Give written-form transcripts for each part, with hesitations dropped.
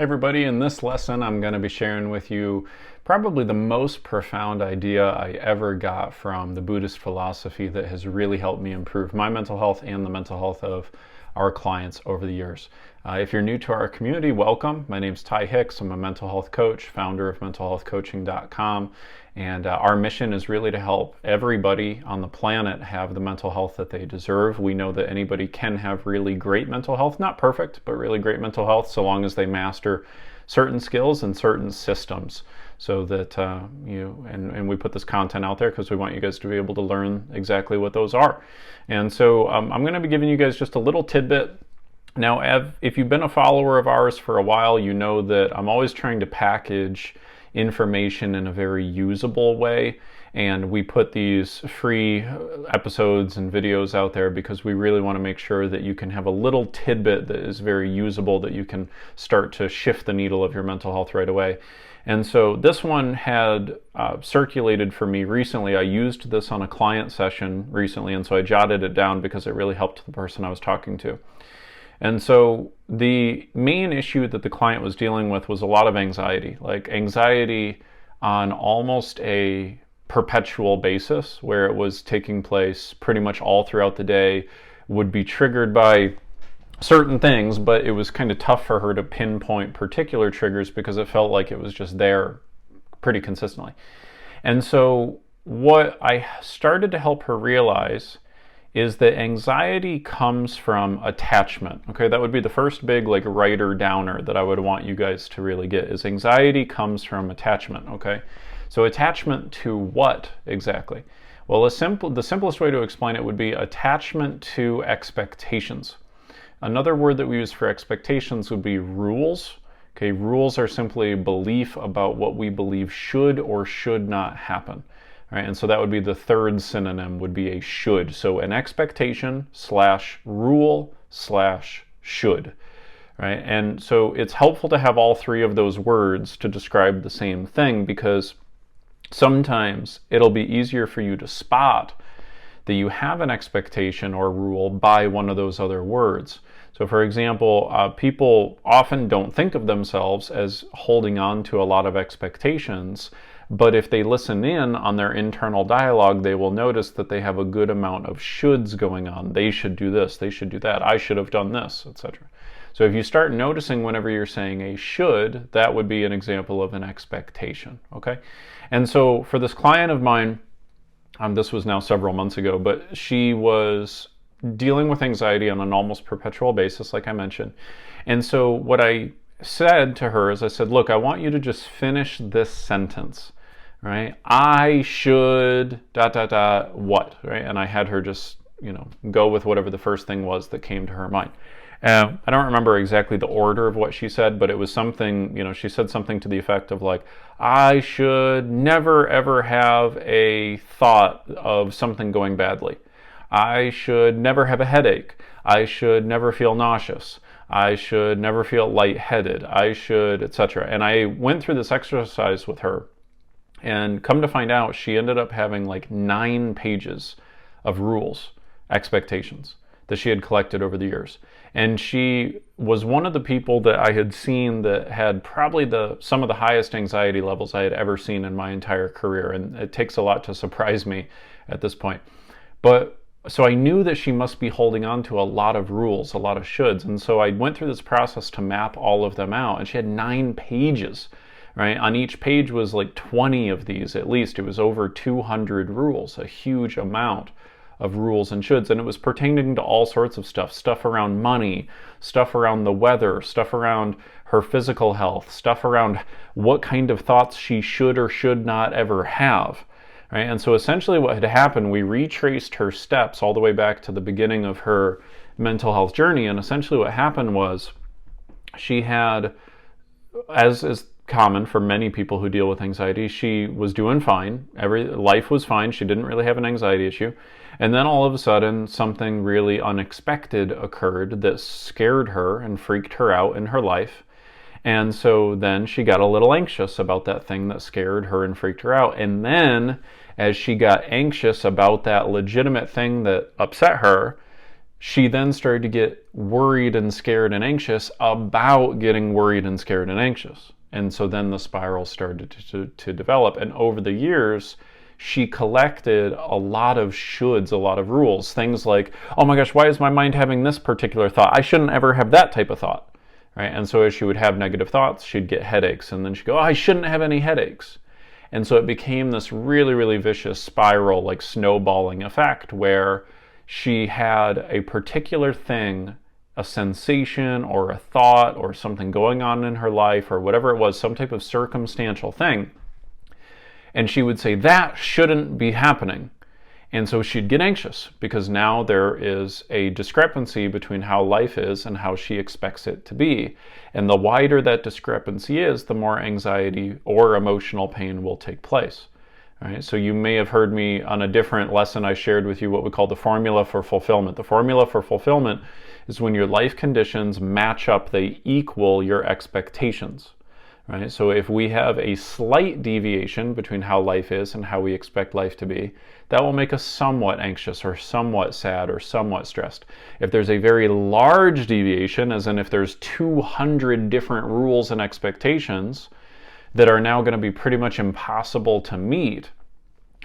Hey everybody, in this lesson I'm going to be sharing with you probably the most profound idea I ever got from the Buddhist philosophy that has really helped me improve my mental health and the mental health of our clients over the years. If you're new to our community, welcome. My name's Hicks. I'm a mental health coach, founder of mentalhealthcoaching.com, and our mission is really to help everybody on the planet have the mental health that they deserve. We know that anybody can have really great mental health, not perfect, but really great mental health, so long as they master certain skills and certain systems. So that and we put this content out there because we want you guys to be able to learn exactly what those are. And so I'm going to be giving you guys just a little tidbit. Now, if you've been a follower of ours for a while, you know that I'm always trying to package information in a very usable way. And we put these free episodes and videos out there because we really want to make sure that you can have a little tidbit that is very usable, that you can start to shift the needle of your mental health right away. And so this one had circulated for me recently. I used this on a client session recently, and so I jotted it down because it really helped the person I was talking to. And so the main issue that the client was dealing with was a lot of anxiety, like anxiety on almost a perpetual basis, where it was taking place pretty much all throughout the day, would be triggered by certain things, but it was kind of tough for her to pinpoint particular triggers because it felt like it was just there pretty consistently. And so what I started to help her realize is that anxiety comes from attachment. Okay, that would be the first big like writer downer that I would want you guys to really get, is anxiety comes from attachment. Okay, so attachment to what exactly? Well, the simplest way to explain it would be attachment to expectations. Another word that we use for expectations would be rules. Okay, rules are simply belief about what we believe should or should not happen. Right, and so that would be the third synonym, would be a should. So an expectation slash rule slash should. Right, and so it's helpful to have all three of those words to describe the same thing, because sometimes it'll be easier for you to spot that you have an expectation or rule by one of those other words. So for example, people often don't think of themselves as holding on to a lot of expectations, but if they listen in on their internal dialogue, they will notice that they have a good amount of shoulds going on. They should do this, they should do that, I should have done this, etc. So if you start noticing whenever you're saying a should, that would be an example of an expectation, okay? And so for this client of mine, this was now several months ago, but she was dealing with anxiety on an almost perpetual basis, like I mentioned. And so what I said to her is, I said, look, I want you to just finish this sentence, right? I should, ... what, right? And I had her just, go with whatever the first thing was that came to her mind. I don't remember exactly the order of what she said, but it was something, she said something to the effect of like, I should never ever have a thought of something going badly. I should never have a headache. I should never feel nauseous. I should never feel lightheaded. I should, etc. And I went through this exercise with her, and come to find out, she ended up having like 9 pages of rules, expectations, that she had collected over the years. And she was one of the people that I had seen that had probably some of the highest anxiety levels I had ever seen in my entire career. And it takes a lot to surprise me at this point. But so I knew that she must be holding on to a lot of rules, a lot of shoulds. And so I went through this process to map all of them out. And she had 9 pages, right? On each page was like 20 of these at least. It was over 200 rules, a huge amount of rules and shoulds. And it was pertaining to all sorts of stuff around money, stuff around the weather, stuff around her physical health, stuff around what kind of thoughts she should or should not ever have. Right? And so essentially what had happened, we retraced her steps all the way back to the beginning of her mental health journey. And essentially what happened was, she had, as is common for many people who deal with anxiety, she was doing fine. Life was fine. She didn't really have an anxiety issue. And then all of a sudden, something really unexpected occurred that scared her and freaked her out in her life. And so then she got a little anxious about that thing that scared her and freaked her out. And then as she got anxious about that legitimate thing that upset her, she then started to get worried and scared and anxious about getting worried and scared and anxious. And so then the spiral started to develop. And over the years, she collected a lot of shoulds, a lot of rules. Things like, oh my gosh, why is my mind having this particular thought? I shouldn't ever have that type of thought, right? And so as she would have negative thoughts, she'd get headaches. And then she'd go, oh, I shouldn't have any headaches. And so it became this really, really vicious spiral, like snowballing effect, where she had a particular thing, a sensation or a thought or something going on in her life or whatever it was, some type of circumstantial thing. And she would say, that shouldn't be happening. And so she'd get anxious because now there is a discrepancy between how life is and how she expects it to be. And the wider that discrepancy is, the more anxiety or emotional pain will take place. All right? So you may have heard me on a different lesson I shared with you what we call the formula for fulfillment. The formula for fulfillment is when your life conditions match up, they equal your expectations. Right? So if we have a slight deviation between how life is and how we expect life to be, that will make us somewhat anxious or somewhat sad or somewhat stressed. If there's a very large deviation, as in if there's 200 different rules and expectations that are now going to be pretty much impossible to meet,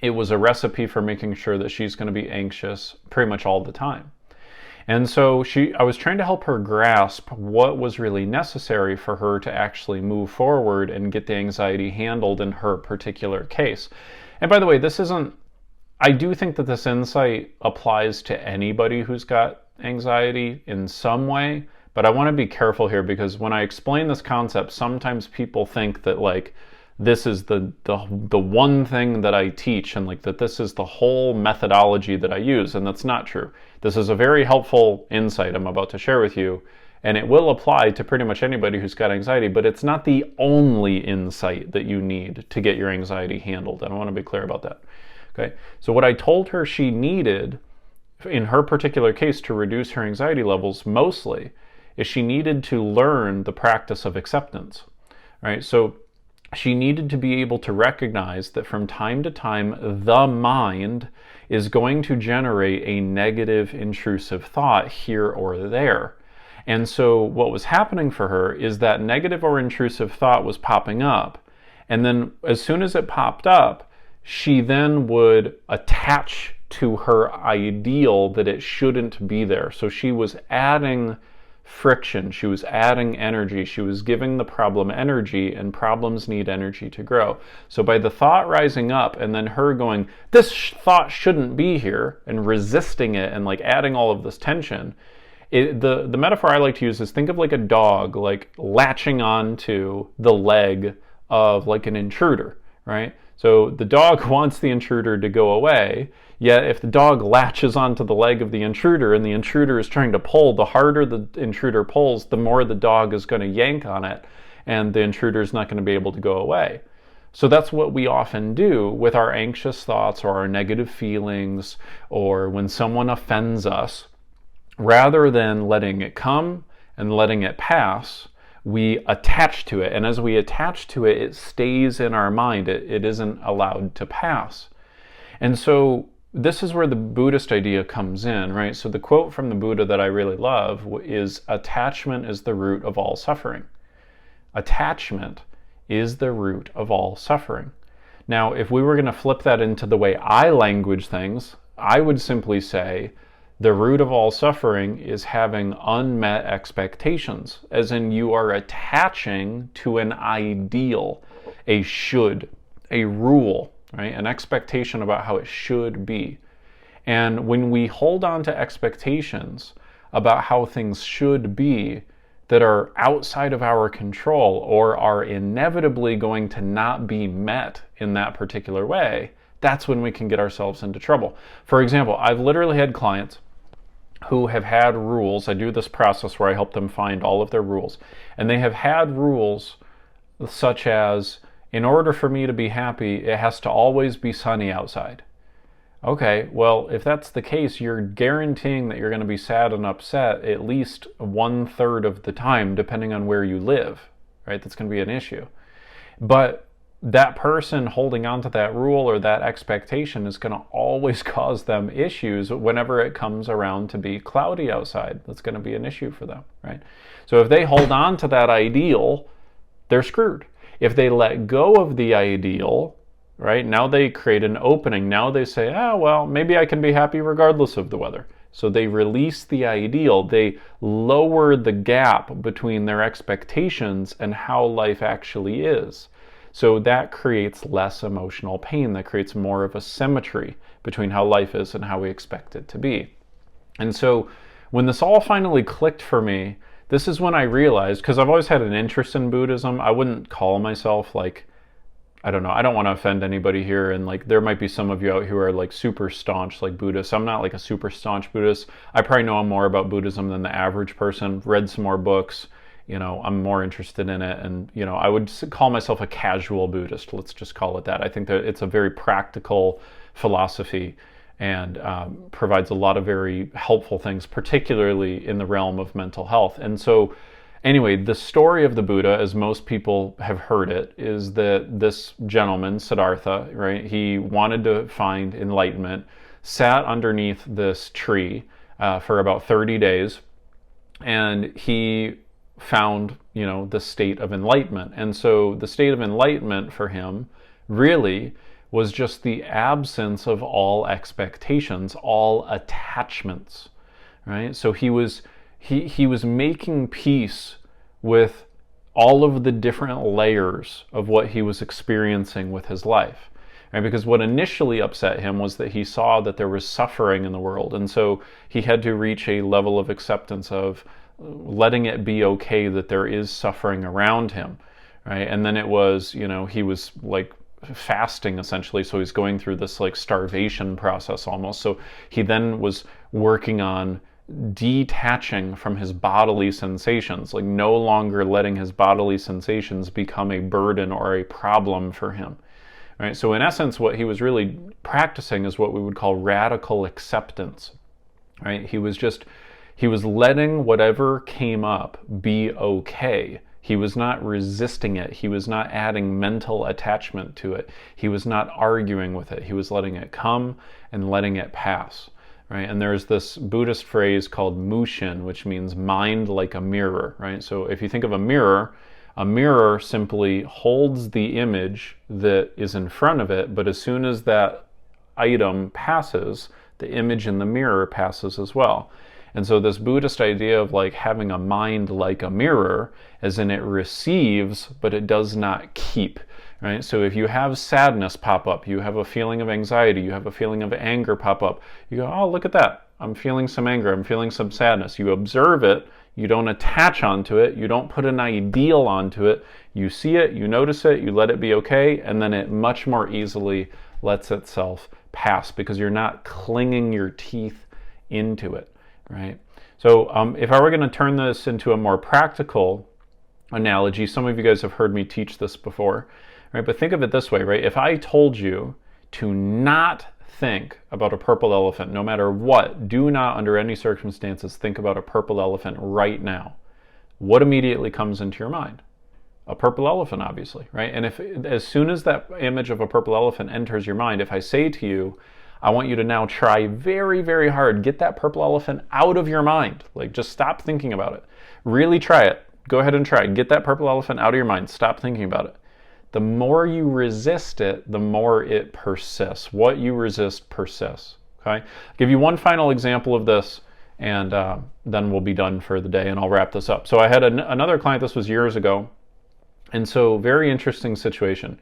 it was a recipe for making sure that she's going to be anxious pretty much all the time. And so I was trying to help her grasp what was really necessary for her to actually move forward and get the anxiety handled in her particular case. And by the way, I do think that this insight applies to anybody who's got anxiety in some way, but I want to be careful here because when I explain this concept, sometimes people think that like this is the one thing that I teach and like that this is the whole methodology that I use, and that's not true. This is a very helpful insight I'm about to share with you, and it will apply to pretty much anybody who's got anxiety, but it's not the only insight that you need to get your anxiety handled, and I want to be clear about that. Okay, so what I told her she needed in her particular case to reduce her anxiety levels mostly is she needed to learn the practice of acceptance, right? So she needed to be able to recognize that from time to time, the mind is going to generate a negative, intrusive thought here or there. And so what was happening for her is that negative or intrusive thought was popping up. And then as soon as it popped up, she then would attach to her ideal that it shouldn't be there. So she was adding friction, she was adding energy, she was giving the problem energy, and problems need energy to grow. So by the thought rising up and then her going, this thought shouldn't be here, and resisting it and like adding all of this tension, the metaphor I like to use is think of like a dog like latching onto the leg of like an intruder, right? So the dog wants the intruder to go away, yet if the dog latches onto the leg of the intruder and the intruder is trying to pull, the harder the intruder pulls, the more the dog is going to yank on it, and the intruder is not going to be able to go away. So that's what we often do with our anxious thoughts or our negative feelings, or when someone offends us. Rather than letting it come and letting it pass, we attach to it. And as we attach to it, it stays in our mind. It isn't allowed to pass. And so this is where the Buddhist idea comes in, right? So the quote from the Buddha that I really love is, attachment is the root of all suffering. Attachment is the root of all suffering. Now, if we were going to flip that into the way I language things, I would simply say, the root of all suffering is having unmet expectations, as in you are attaching to an ideal, a should, a rule, right? An expectation about how it should be. And when we hold on to expectations about how things should be that are outside of our control or are inevitably going to not be met in that particular way, that's when we can get ourselves into trouble. For example, I've literally had clients who have had rules. I do this process where I help them find all of their rules. And they have had rules such as, in order for me to be happy, it has to always be sunny outside. Okay, well, if that's the case, you're guaranteeing that you're going to be sad and upset at least 1/3 of the time, depending on where you live, right? That's going to be an issue. But that person holding on to that rule or that expectation is going to always cause them issues whenever it comes around to be cloudy outside. That's going to be an issue for them, right? So if they hold on to that ideal, they're screwed. If they let go of the ideal, right, now they create an opening. Now they say, well, maybe I can be happy regardless of the weather. So they release the ideal. They lower the gap between their expectations and how life actually is. So that creates less emotional pain. That creates more of a symmetry between how life is and how we expect it to be. And so when this all finally clicked for me, this is when I realized, because I've always had an interest in Buddhism, I wouldn't call myself like, I don't know, I don't want to offend anybody here, and like there might be some of you out who are like super staunch like Buddhists. I'm not like a super staunch Buddhist. I probably know more about Buddhism than the average person, read some more books, I'm more interested in it, and I would call myself a casual Buddhist. Let's just call it that. I think that it's a very practical philosophy and provides a lot of very helpful things, particularly in the realm of mental health. And so anyway, the story of the Buddha, as most people have heard it, is that this gentleman, Siddhartha, right, he wanted to find enlightenment, sat underneath this tree for about 30 days, and he found, the state of enlightenment. And so the state of enlightenment for him really was just the absence of all expectations, all attachments, right? So he was making peace with all of the different layers of what he was experiencing with his life, right? Because what initially upset him was that he saw that there was suffering in the world, and so he had to reach a level of acceptance of letting it be okay that there is suffering around him, right? And then it was, he was like fasting essentially, so he's going through this like starvation process almost. So he then was working on detaching from his bodily sensations, like no longer letting his bodily sensations become a burden or a problem for him, right? So in essence, what he was really practicing is what we would call radical acceptance, right? He was letting whatever came up be okay. He was not resisting it. He was not adding mental attachment to it. He was not arguing with it. He was letting it come and letting it pass. Right? And there's this Buddhist phrase called mushin, which means mind like a mirror, right? So if you think of a mirror simply holds the image that is in front of it, but as soon as that item passes, the image in the mirror passes as well. And so this Buddhist idea of like having a mind like a mirror, as in it receives, but it does not keep. Right? So if you have sadness pop up, you have a feeling of anxiety, you have a feeling of anger pop up, you go, oh, look at that. I'm feeling some anger, I'm feeling some sadness. You observe it, you don't attach onto it, you don't put an ideal onto it, you see it, you notice it, you let it be okay, and then it much more easily lets itself pass because you're not clinging your teeth into it, right? So if I were going to turn this into a more practical analogy, some of you guys have heard me teach this before, right? But think of it this way, right? If I told you to not think about a purple elephant, no matter what, do not under any circumstances think about a purple elephant right now, what immediately comes into your mind? A purple elephant, obviously, right? And if as soon as that image of a purple elephant enters your mind, if I say to you, I want you to now try very, very hard, get that purple elephant out of your mind. Like just stop thinking about it. Really try it. Go ahead and try it. Get that purple elephant out of your mind. Stop thinking about it. The more you resist it, the more it persists. What you resist persists. Okay? I'll give you one final example of this, and then we'll be done for the day, and I'll wrap this up. So I had another client, this was years ago, and so very interesting situation.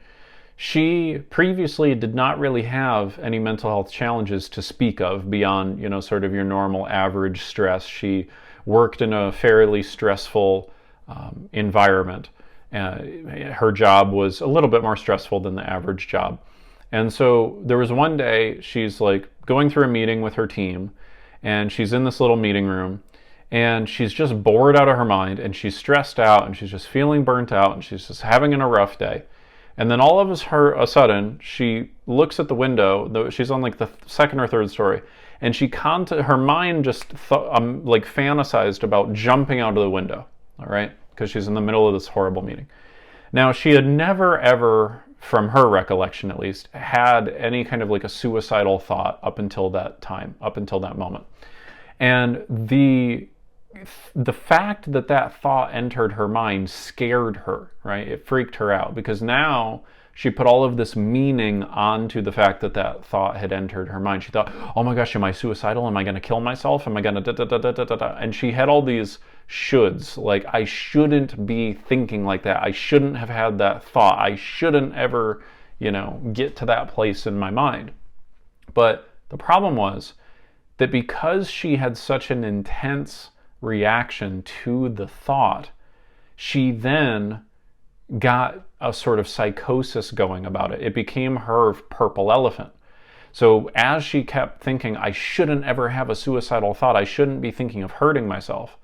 She previously did not really have any mental health challenges to speak of beyond, sort of your normal average stress. She worked in a fairly stressful environment. Her job was a little bit more stressful than the average job. And so there was one day she's like going through a meeting with her team, and she's in this little meeting room, and she's just bored out of her mind, and she's stressed out, and she's just feeling burnt out, and she's just having a rough day. And then all of a sudden, she looks at the window. She's on like the second or third story, and her mind just fantasized about jumping out of the window. All right, because she's in the middle of this horrible meeting. Now, she had never ever from her recollection at least, had any kind of like a suicidal thought up until that time, up until that moment. And the fact that that thought entered her mind scared her, right? It freaked her out, because now she put all of this meaning onto the fact that that thought had entered her mind. She thought, oh my gosh, am I suicidal? Am I going to kill myself? Am I going to da da da da da da da? And she had all these shoulds, like, I shouldn't be thinking like that. I shouldn't have had that thought. I shouldn't ever, get to that place in my mind. But the problem was that because she had such an intense reaction to the thought, she then got a sort of psychosis going about it. It became her purple elephant. So as she kept thinking, I shouldn't ever have a suicidal thought, I shouldn't be thinking of hurting myself,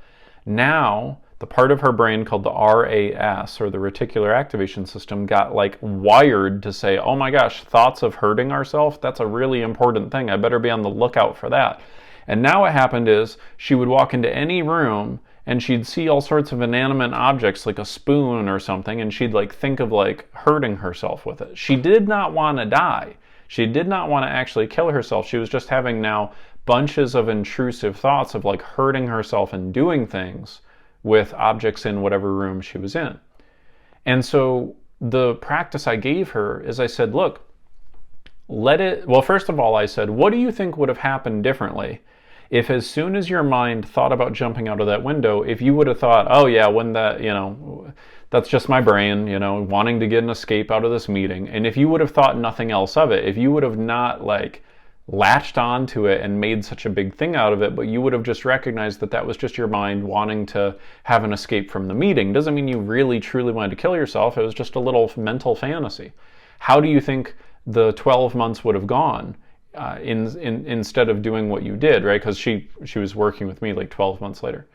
now the part of her brain called the RAS, or the reticular activation system, got like wired to say, oh my gosh, thoughts of hurting ourselves, that's a really important thing. I better be on the lookout for that. And now what happened is she would walk into any room and she'd see all sorts of inanimate objects like a spoon or something, and she'd like think of like hurting herself with it. She did not want to die. She did not want to actually kill herself. She was just having now bunches of intrusive thoughts of like hurting herself and doing things with objects in whatever room she was in. And so the practice I gave her is I said, look, first of all, I said, what do you think would have happened differently if as soon as your mind thought about jumping out of that window, if you would have thought, oh yeah, when that, that's just my brain, wanting to get an escape out of this meeting. And if you would have thought nothing else of it, if you would have not like latched onto it and made such a big thing out of it, but you would have just recognized that that was just your mind wanting to have an escape from the meeting, doesn't mean you really truly wanted to kill yourself. It was just a little mental fantasy. How do you think the 12 months would have gone instead of doing what you did, right? Because she was working with me like 12 months later.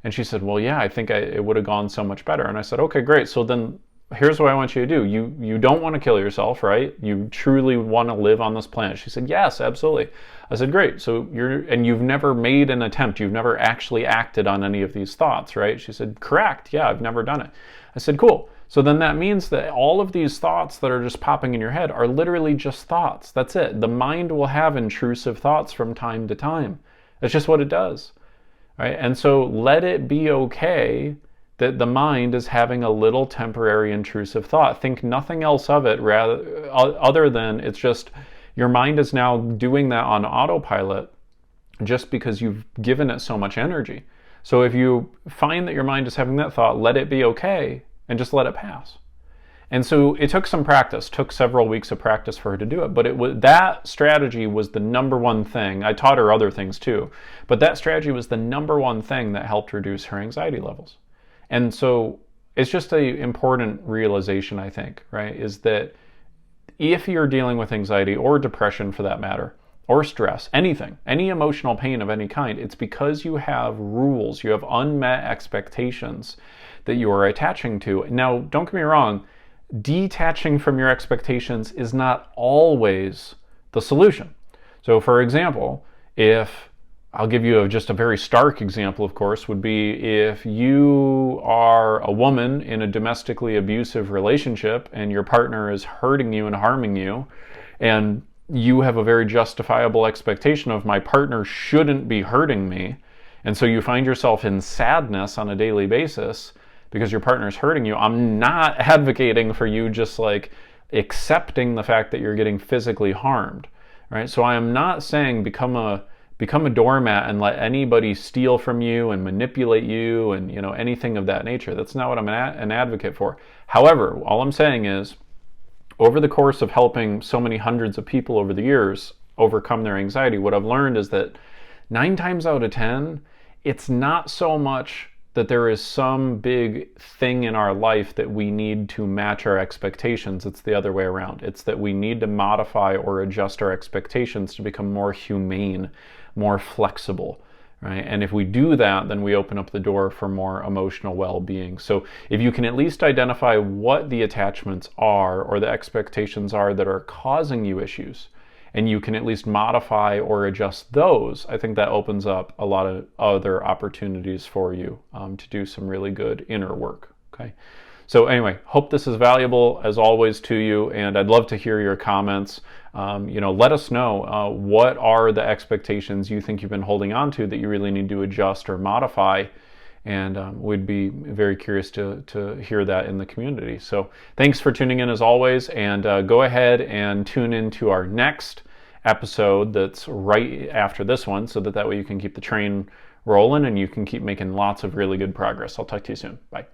And she said, well, yeah, I think it would have gone so much better. And I said, okay, great. So then here's what I want you to do. You don't want to kill yourself, right? You truly want to live on this planet. She said, yes, absolutely. I said, great. So you've never made an attempt. You've never actually acted on any of these thoughts, right? She said, correct. Yeah, I've never done it. I said, cool. So then that means that all of these thoughts that are just popping in your head are literally just thoughts. That's it. The mind will have intrusive thoughts from time to time. That's just what it does, right? And so let it be okay that the mind is having a little temporary intrusive thought. Think nothing else of it other than it's just your mind is now doing that on autopilot just because you've given it so much energy. So if you find that your mind is having that thought, let it be okay and just let it pass. And so it took some practice, took several weeks of practice for her to do it, but that strategy was the number one thing. I taught her other things too, but that strategy was the number one thing that helped reduce her anxiety levels. And so it's just an important realization, I think, right, is that if you're dealing with anxiety or depression for that matter, or stress, anything, any emotional pain of any kind, it's because you have rules, you have unmet expectations that you are attaching to. Now, don't get me wrong, detaching from your expectations is not always the solution. So for example, I'll give you just a very stark example, of course, would be if you are a woman in a domestically abusive relationship and your partner is hurting you and harming you, and you have a very justifiable expectation of my partner shouldn't be hurting me, and so you find yourself in sadness on a daily basis because your partner is hurting you. I'm not advocating for you just like accepting the fact that you're getting physically harmed, right? So I am not saying become a doormat and let anybody steal from you and manipulate you and anything of that nature. That's not what I'm an advocate for. However, all I'm saying is, over the course of helping so many hundreds of people over the years overcome their anxiety, what I've learned is that 9 times out of 10, it's not so much that there is some big thing in our life that we need to match our expectations. It's the other way around. It's that we need to modify or adjust our expectations to become more humane, more flexible, right? And if we do that, then we open up the door for more emotional well-being. So if you can at least identify what the attachments are or the expectations are that are causing you issues, and you can at least modify or adjust those, I think that opens up a lot of other opportunities for you to do some really good inner work, okay? So anyway, hope this is valuable as always to you, and I'd love to hear your comments. Let us know what are the expectations you think you've been holding on to that you really need to adjust or modify, and we'd be very curious to hear that in the community. So thanks for tuning in as always, and go ahead and tune into our next episode that's right after this one, so that way you can keep the train rolling and you can keep making lots of really good progress. I'll talk to you soon. Bye.